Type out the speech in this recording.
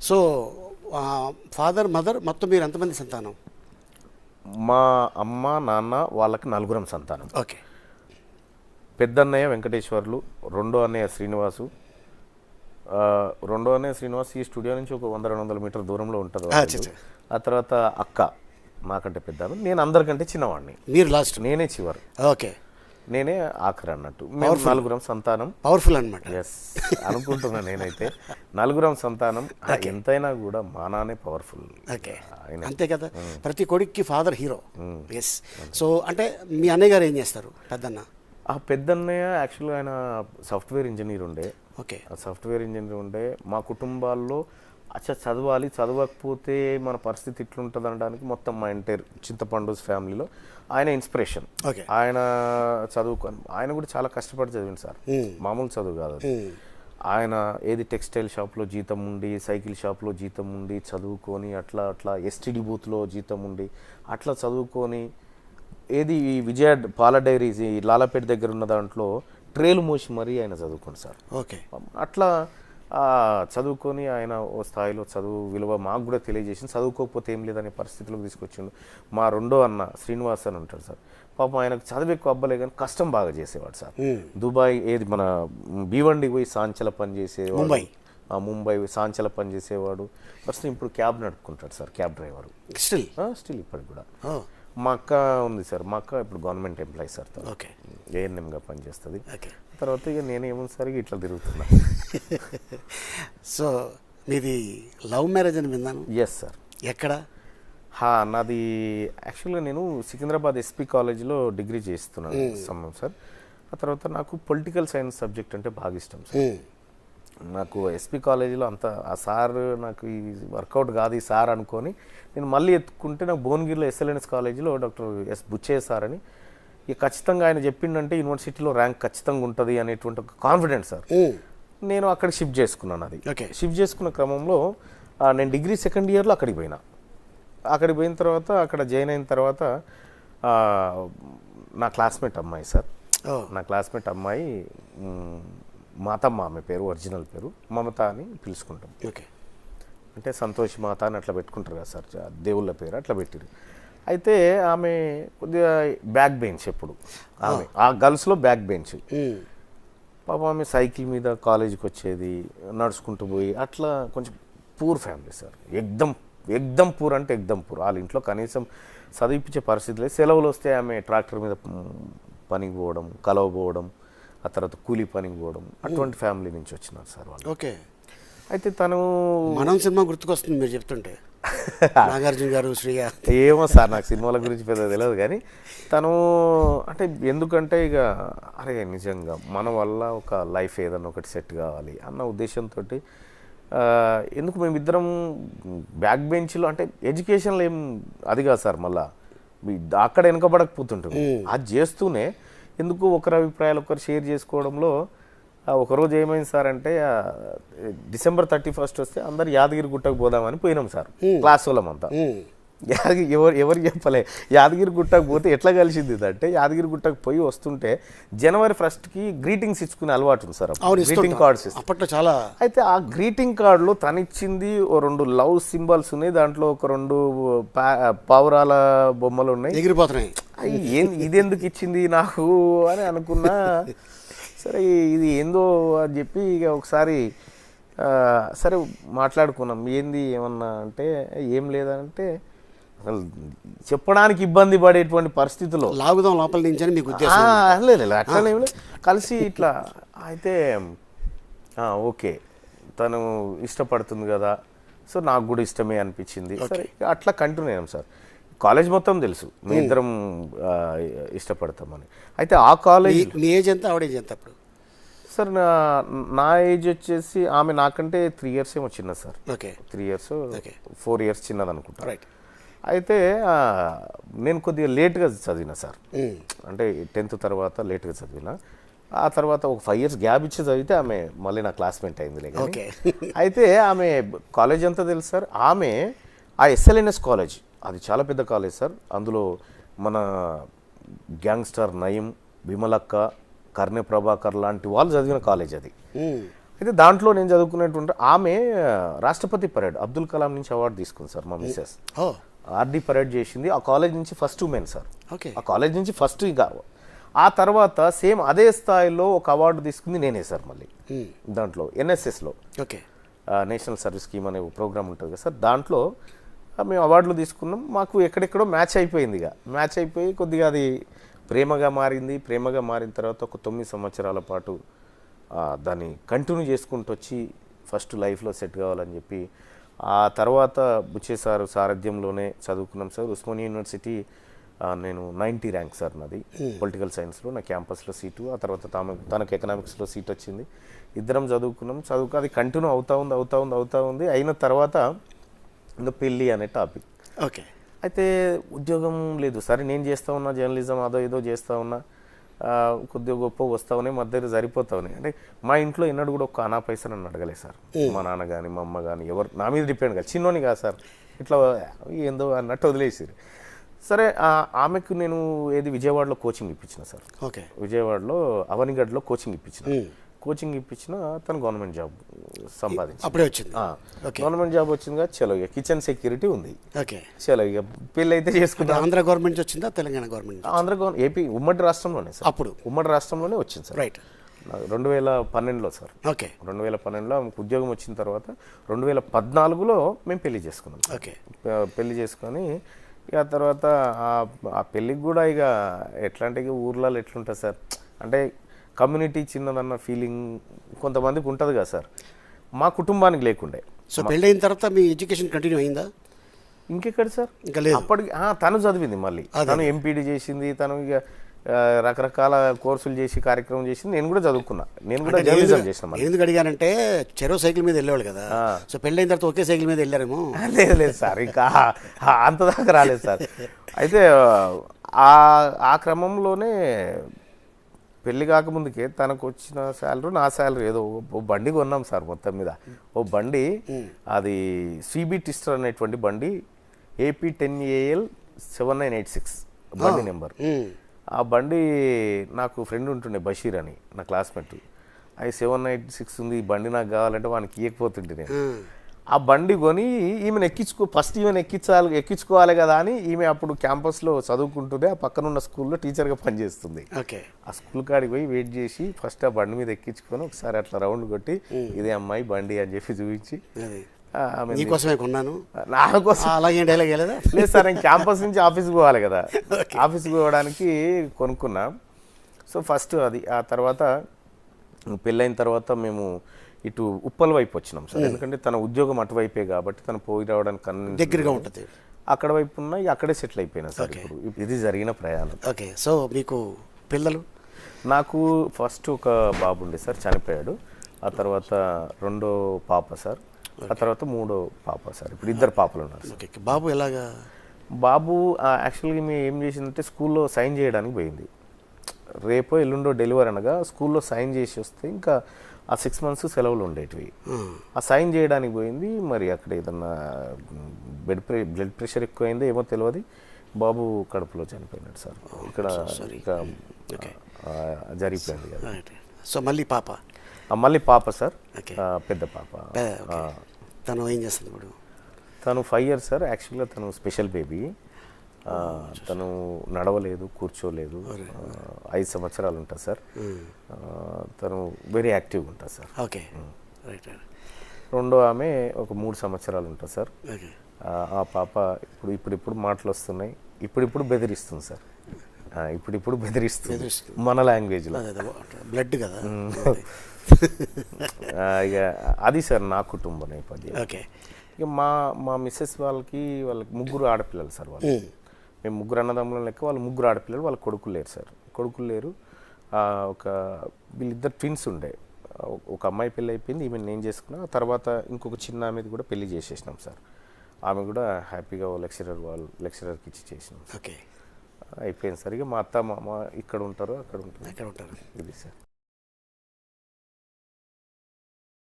So father mother మొత్తం మీరు ఎంతమంది సంతానం? మా అమ్మ నాన్న వాళ్ళకి 4 సంతానం. ఓకే. పెద్దన్నయ్య వెంకటేశ్వర్లు, రెండో అన్నయ్య శ్రీనివాసు. రెండో అన్నయ్య శ్రీనివాస్ ఈ స్టూడియో నుంచి ఒక 100-200 మీటర్ దూరంలో ఉంటుంది. ఆ తర్వాత అక్క నాకంటే పెద్ద, నేను అందరికంటే చిన్నవాడిని. మీరు లాస్ట్? నేనే చివరి. ఓకే. నేనే ఆఖరి అన్నట్టు. మేము 4 సంతానం. పవర్ఫుల్ అనమాట. ఎస్ అనుకుంటున్నా నేనైతే. 4 సంతానం. ఎంతైనా కూడా మా నాన్నే పవర్ఫుల్. ఓకే, అంతే కదా. ప్రతి కొడుక్కి ఫాదర్ హీరో. ఎస్. సో అంటే మీ అన్నయ్య గారు ఏం చేస్తారు పెద్దన్న? ఆ పెద్దన్నయ్య యాక్చువల్గా ఆయన సాఫ్ట్వేర్ ఇంజనీర్ ఉండే. ఓకే. సాఫ్ట్వేర్ ఇంజనీర్ ఉండే. మా కుటుంబాల్లో చదవాలి, చదవకపోతే మన పరిస్థితి ఇట్లుంటుంది అనడానికి మొత్తం మా ఎంటైర్ చింతపండు ఫ్యామిలీలో ఆయన ఇన్స్పిరేషన్. ఆయన చదువుకొని ఆయన కూడా చాలా కష్టపడి చదివింది సార్, మామూలు చదువు కాదు. ఆయన ఏది టెక్స్టైల్ షాప్లో జీతం ఉండి, సైకిల్ షాప్లో జీతం ఉండి చదువుకొని, అట్లా అట్లా ఎస్టీడీ బూత్లో జీతం ఉండి అట్లా చదువుకొని, ఏది ఈ విజయ పాల డైరీస్ ఈ లాలాపేట దగ్గర ఉన్న దాంట్లో ట్రేలు మోసి మరీ ఆయన చదువుకోండి సార్. ఓకే. అట్లా చదువుకొని ఆయన ఓ స్థాయిలో చదువు విలువ మాకు కూడా తెలియజేసింది. చదువుకోకపోతే ఏం లేదనే పరిస్థితులకు తీసుకొచ్చిండు. మా రెండో అన్న శ్రీనివాస్ అని ఉంటాడు సార్. పాపం ఆయనకు చదువు ఎక్కువ అవ్వలే కానీ కష్టం బాగా చేసేవాడు సార్. దుబాయ్ ఏది మన భీవండి పోయి సాంచల పని చేసేవాడు, ముంబై సాంచల పని చేసేవాడు. ప్రస్తుతం ఇప్పుడు క్యాబ్ నడుపుకుంటాడు సార్, క్యాబ్ డ్రైవరు స్టిల్ ఇప్పటికి కూడా. మా అక్క ఉంది సార్, మా అక్క ఇప్పుడు గవర్నమెంట్ ఎంప్లాయీ సార్. ఓకే. ఏఎన్ఎంగా పనిచేస్తుంది. తర్వాత ఇక నేనేమో సరిగా ఇట్లా తిరుగుతున్నా. సో మీది లవ్ మ్యారేజ్ అని విన్నాను. Yes sir. ఎక్కడ? నాది యాక్చువల్గా నేను సికింద్రాబాద్ ఎస్పీ కాలేజీలో డిగ్రీ చేస్తున్నాను సమయం సార్. ఆ తర్వాత నాకు పొలిటికల్ సైన్స్ సబ్జెక్ట్ అంటే బాగా ఇష్టం సార్. నాకు ఎస్పీ కాలేజీలో అంత ఆ సార్ నాకు ఈ వర్కౌట్ కాదు ఈ సార్ అనుకొని నేను మళ్ళీ ఎత్తుకుంటే నాకు భువనగిరిలో ఎస్ఎల్ఎన్ఎస్ కాలేజీలో డాక్టర్ ఎస్ బుచ్చయ్య సార్ అని, ఇక ఖచ్చితంగా ఆయన చెప్పిండంటే యూనివర్సిటీలో ర్యాంక్ ఖచ్చితంగా ఉంటుంది అనేటువంటి ఒక కాన్ఫిడెన్స్ సార్. నేను అక్కడ షిఫ్ట్ చేసుకున్నాను. అది షిఫ్ట్ చేసుకున్న క్రమంలో నేను డిగ్రీ సెకండ్ ఇయర్లో అక్కడికి పోయిన తర్వాత అక్కడ జాయిన్ అయిన తర్వాత నా క్లాస్మేట్ అమ్మాయి సార్, నా క్లాస్మేట్ అమ్మాయి మాతమ్మ, ఆమె పేరు ఒరిజినల్ పేరు మమత అని పిలుచుకుంటాం. ఓకే. అంటే సంతోష్ మాత అని అట్లా పెట్టుకుంటారు కదా సార్, దేవుళ్ళ పేరు అట్లా పెట్టిరు. అయితే ఆమె కొద్దిగా బ్యాక్ బెంచ్, ఎప్పుడు ఆమె ఆ గర్ల్స్లో బ్యాక్ బెంచ్. పాపం ఆమె సైకిల్ మీద కాలేజీకి వచ్చేది, నడుచుకుంటూ పోయి అట్లా కొంచెం పూర్ ఫ్యామిలీ సార్. ఎగ్దమ్ పూర్ అంటే ఎగ్దమ్ పూర్. వాళ్ళ ఇంట్లో కనీసం చదివించే పరిస్థితి లేదు. సెలవులు వస్తే ఆమె ట్రాక్టర్ మీద పనికి పోవడం, కలవపోవడం, ఆ తర్వాత కూలీ పనికి పోవడం, అటువంటి ఫ్యామిలీ నుంచి వచ్చినారు సార్ వాళ్ళు. ఓకే. అయితే తను మనం సినిమా గుర్తుకొస్తుంది మీరు చెప్తుంటే, నాగార్జున గారు, శ్రీగా. ఏమో సార్ నాకు సినిమాల గురించి పెద్ద తెలియదు కానీ తను అంటే ఎందుకంటే ఇక అరే నిజంగా మన వల్ల ఒక లైఫ్ ఏదన్నా ఒకటి సెట్ కావాలి అన్న ఉద్దేశంతో ఎందుకు మేమిద్దరం బ్యాక్ బెంచ్లో అంటే ఎడ్యుకేషన్లో ఏం అది కాదు సార్, మళ్ళీ అక్కడ వెనకబడకపోతుంటుంది. అది చేస్తూనే ఎందుకు ఒకరి అభిప్రాయాలు ఒకరు షేర్ చేసుకోవడంలో ఒకరోజు ఏమైంది సార్ అంటే December 31 వస్తే అందరు యాదగిరి గుట్టకు పోదామని పోయినాం సార్, క్లాస్ వాళ్ళమంతా. ఎవరు చెప్పలే. యాదగిరి గుట్టకు పోతే ఎట్లా కలిసింది అంటే యాదగిరి గుట్టకు పోయి వస్తుంటే January 1కి గ్రీటింగ్స్ ఇచ్చుకునే అలవాటు ఉంది సార్, గ్రీటింగ్ కార్డ్స్ అప్పట్లో చాలా. అయితే ఆ గ్రీటింగ్ కార్డులో తనిచ్చింది ఓ 2 లవ్ సింబల్స్ ఉన్నాయి, దాంట్లో ఒక 2 పావురాల బొమ్మలు ఉన్నాయి, ఎగిరిపోతున్నాయి. ఇది ఎందుకు ఇచ్చింది నాకు అని అనుకున్నా. సరే ఇది ఏందో అని చెప్పి ఇక ఒకసారి సరే మాట్లాడుకున్నాం, ఏంది ఏమన్నా అంటే ఏం లేదంటే అసలు చెప్పడానికి ఇబ్బంది పడేటువంటి పరిస్థితుల్లో లాగుదాం లోపల నుంచి అని మీకు ఉద్దేశం? లేదు అట్లానే కలిసి ఇట్లా అయితే ఓకే తను ఇష్టపడుతుంది కదా, సో నాకు కూడా ఇష్టమే అనిపించింది. సరే అట్లా కంటిన్యూ అయ్యాం సార్. కాలేజ్ మొత్తం తెలుసు మీ ఇద్దరం ఇష్టపడతామని. అయితే ఆ కాలేజ్ మీ ఏజ్ ఎంత, ఆవిడ ఏజ్ ఎంత అప్పుడు? సార్ నా ఏజ్ వచ్చేసి ఆమె నాకంటే 3 years ఏమో చిన్నది సార్. ఓకే. 3 years 4 years చిన్నది అనుకుంటా. రైట్. అయితే నేను కొద్దిగా లేట్గా చదివిన సార్, అంటే 10th తర్వాత లేట్గా చదివిన. ఆ తర్వాత ఒక 5 years గ్యాప్ ఇచ్చి చదివితే ఆమె మళ్ళీ నా క్లాస్మేట్ అయింది. ఓకే. అయితే ఆమె కాలేజ్ అంతా తెలుసు సార్. ఆమె ఆ ఎస్ఎల్ఎన్ఎస్ కాలేజ్ అది చాలా పెద్ద కాలేజ్ సార్. అందులో మన గ్యాంగ్స్టర్ నయీం, విమలక్క, కర్ణె ప్రభాకర్ లాంటి వాళ్ళు చదివిన కాలేజ్ అది. అయితే దాంట్లో నేను చదువుకునేటువంటి ఆమె రాష్ట్రపతి పరేడ్ అబ్దుల్ కలాం నుంచి అవార్డు తీసుకుంది సార్ మా మిస్సెస్. ఓ ఆర్డీ పరేడ్ చేసింది. ఆ కాలేజ్ నుంచి ఫస్ట్ ఉమెన్ సార్. ఓకే. ఆ కాలేజ్ నుంచి ఫస్ట్ ఇక ఆ తర్వాత సేమ్ అదే స్థాయిలో ఒక అవార్డు తీసుకుంది నేనే సార్. మళ్ళీ దాంట్లో ఎన్ఎస్ఎస్లో ఓకే నేషనల్ సర్వీస్ స్కీమ్ అనే ప్రోగ్రామ్ ఉంటుంది కదా సార్. దాంట్లో మేము అవార్డులు తీసుకున్నాం. మాకు ఎక్కడెక్కడో మ్యాచ్ అయిపోయింది. ఇక మ్యాచ్ అయిపోయి కొద్దిగా అది ప్రేమగా మారింది. ప్రేమగా మారిన తర్వాత ఒక 9 సంవత్సరాల పాటు దాన్ని కంటిన్యూ చేసుకుంటూ వచ్చి ఫస్ట్ లైఫ్లో సెట్ కావాలని చెప్పి ఆ తర్వాత బుచ్చే సార్ సారథ్యంలోనే చదువుకున్నాం సార్. ఉస్మానియా యూనివర్సిటీ నేను 90 ర్యాంక్ సార్ నాది పొలిటికల్ సైన్స్లో, నా క్యాంపస్లో సీటు. ఆ తర్వాత తనకు ఎకనామిక్స్లో సీట్ వచ్చింది. ఇద్దరం చదువుకున్నాం. అది కంటిన్యూ అవుతా ఉంది. అయిన తర్వాత ఇంకా పెళ్ళి అనే టాపిక్. ఓకే. అయితే ఉద్యోగం లేదు. సరే నేను చేస్తూ ఉన్నా జర్నలిజం అదో ఏదో చేస్తూ ఉన్నా, కొద్దిగా గొప్ప వస్తూ ఉన్నాయి, మా దగ్గర సరిపోతా ఉన్నాయి. అంటే మా ఇంట్లో ఎన్నడూ కూడా ఒక్క అనా పైసా నన్ను అడగలేదు సార్. మా నాన్న కానీ మా అమ్మ కానీ ఎవరు నా మీద డిపెండ్ కాదు. చిన్నోని కాదు సార్, ఇట్లా ఏందో అన్నట్టు వదిలేసారు. సరే ఆమెకు నేను విజయవాడలో కోచింగ్ ఇప్పించిన సార్. ఓకే. విజయవాడలో అవనిగడ్లో కోచింగ్ ఇప్పించిన తను గవర్నమెంట్ జాబ్ సంపాదించి అప్పుడే వచ్చింది. గవర్నమెంట్ జాబ్ వచ్చిందిగా. చలో ఇక కిచెన్ సెక్యూరిటీ ఉంది. ఓకే. చలో ఇక పెళ్ళి అయితే చేసుకుంటా. ఆంధ్ర గవర్నమెంట్ వచ్చిందా తెలంగాణ గవర్నమెంట్? ఏపీ ఉమ్మడి రాష్ట్రంలోనే సార్. అప్పుడు ఉమ్మడి రాష్ట్రంలోనే వచ్చింది సార్. రైట్. 2012లో సార్. ఓకే. 2012లో ఆమెకు ఉద్యోగం వచ్చిన తర్వాత 2014లో మేము పెళ్లి చేసుకున్నాం. ఓకే. పెళ్లి చేసుకొని ఇక తర్వాత ఆ పెళ్ళికి కూడా ఇక ఎట్లా అంటే ఇక ఊర్లలో ఎట్లుంటుంది సార్, అంటే కమ్యూనిటీ చిన్నదన్న ఫీలింగ్ కొంతమందికి ఉంటుంది కదా సార్. మా కుటుంబానికి లేకుండే. సో పెళ్ళైన తర్వాత మీ ఎడ్యుకేషన్ కంటిన్యూ అయిందా? ఇంకెక్కడ సార్, ఇంకా లేదు. అప్పటికి తను చదివింది. మళ్ళీ తను ఎంపీడీ చేసింది. తను ఇక రకరకాల కోర్సులు చేసి కార్యక్రమం చేసింది. నేను కూడా చదువుకున్నా. నేను కూడా జర్నలిజం చేసిన. ఎందుకు అడిగానంటే చెరో సైకిల్ మీద వెళ్ళేవాళ్ళు కదా. సో పెళ్ళైన తర్వాత ఒకే సైకిల్ మీద వెళ్ళారేమో. లేదు సార్, ఇంకా అంత దాకా రాలేదు సార్. అయితే ఆ క్రమంలోనే పెళ్లి కాకముందుకే తనకు వచ్చిన శాలరీ నా శాలరీ ఏదో ఓ బండి కొన్నాం సార్. మొత్తం మీద ఓ బండి, అది సిబి టిస్టర్ అనేటువంటి బండి, AP 10AL 7986 బండి నెంబర్. ఆ బండి నాకు ఫ్రెండ్ ఉంటుండే బషీర్ అని, నా క్లాస్మేట్. అది 786 ఉంది, ఈ బండి నాకు కావాలంటే వానికి ఇవ్వకపోతుంటే నేను ఆ బండి కొని ఈమెను ఫస్ట్ ఈమెను ఎక్కించుకోవాలి కదా అని ఈమె అప్పుడు క్యాంపస్లో చదువుకుంటుంది. ఆ పక్కనున్న స్కూల్లో టీచర్గా పనిచేస్తుంది. ఓకే. ఆ స్కూల్ కాడికి పోయి వెయిట్ చేసి ఫస్ట్ ఆ బండి మీద ఎక్కించుకొని ఒకసారి అట్లా రౌండ్ కొట్టి ఇదే అమ్మాయి బండి అని చెప్పి చూపించి మీకోసమే కొన్నాను, నా కోసం అలాగే డైలాగ్ లేదా? లేదు సార్, నేను క్యాంపస్ నుంచి ఆఫీస్కి పోవాలి కదా, ఆఫీస్కి పోవడానికి కొనుక్కున్నా. సో ఫస్ట్ అది. ఆ తర్వాత పెళ్ళైన తర్వాత మేము ఇటు ఉప్పల్ వైపు వచ్చినాం సార్. ఎందుకంటే తన ఉద్యోగం అటువైపే కాబట్టి తను పోయి రావడానికి దగ్గరగా ఉంటుంది. అక్కడ వైపు ఉన్నా అక్కడే సెటిల్ అయిపోయినా సార్. ఇప్పుడు ఇది జరిగిన ప్రయాణం. ఓకే. సో మీకు పిల్లలు? నాకు ఫస్ట్ ఒక బాబు ఉండే సార్, చనిపోయాడు. ఆ తర్వాత రెండో పాప సార్. ఆ తర్వాత మూడో పాప సార్. ఇప్పుడు 2 పాపలు ఉన్నారు సార్. ఓకే. బాబు ఎలాగా? బాబు యాక్చువల్గా మేము ఏం చేసిందంటే స్కూల్లో సైన్ చేయడానికి పోయింది. రేపో ఎల్లుండో డెలివరీ అనగా స్కూల్లో సైన్ చేసి వస్తే ఇంకా ఆ 6 months సెలవులు ఉండేటివి. ఆ సైన్ చేయడానికి పోయింది. మరి అక్కడ ఏదన్నా బ్లడ్ ప్రెషర్ ఎక్కువైందో ఏమో తెలియదు, బాబు కడుపులో చనిపోయినాడు సార్. ఇక్కడ జరిగిపోయింది కదా. సో మళ్ళీ పాప? మళ్ళీ పాప సార్, పెద్ద పాప. తను ఏం చేస్తుంది ఇప్పుడు? తను 5 years సార్. యాక్చువల్గా తను స్పెషల్ బేబీ. తను నడవలేదు, కూర్చోలేదు. 5 సంవత్సరాలు ఉంటుంది సార్. తను వెరీ యాక్టివ్గా ఉంటుంది సార్. ఓకే. రైట్. రెండో ఆమె ఒక 3 సంవత్సరాలు ఉంటుంది సార్. ఆ పాప ఇప్పుడు మాటలు వస్తున్నాయి. ఇప్పుడు బెదిరిస్తుంది సార్. ఇప్పుడు బెదిరిస్తుంది మన లాంగ్వేజ్లో. బ్లడ్ కదా. ఇక అది సార్ నా కుటుంబ నేపథ్యం. ఓకే. ఇక మా మిస్సెస్ వాళ్ళకి 3 ఆడపిల్లలు సార్. వాళ్ళు మేము 3 అన్నదమ్ముల లెక్క. వాళ్ళు 3 ఆడపిల్లలు. వాళ్ళ కొడుకులు లేరు సార్. వీళ్ళిద్దరు ట్విన్స్ ఉండే. ఒక అమ్మాయి పెళ్ళి అయిపోయింది, ఈమె నేను చేసుకున్నా. తర్వాత ఇంకొక చిన్న ఆమెది కూడా పెళ్లి చేసేసినాం సార్. ఆమె కూడా హ్యాపీగా లెక్చరర్కి ఇచ్చి చేసినాం. ఓకే. అయిపోయింది సార్. ఇక మా అత్త మామ ఇక్కడ ఉంటారు, అక్కడ ఉంటారు. ఇది సార్.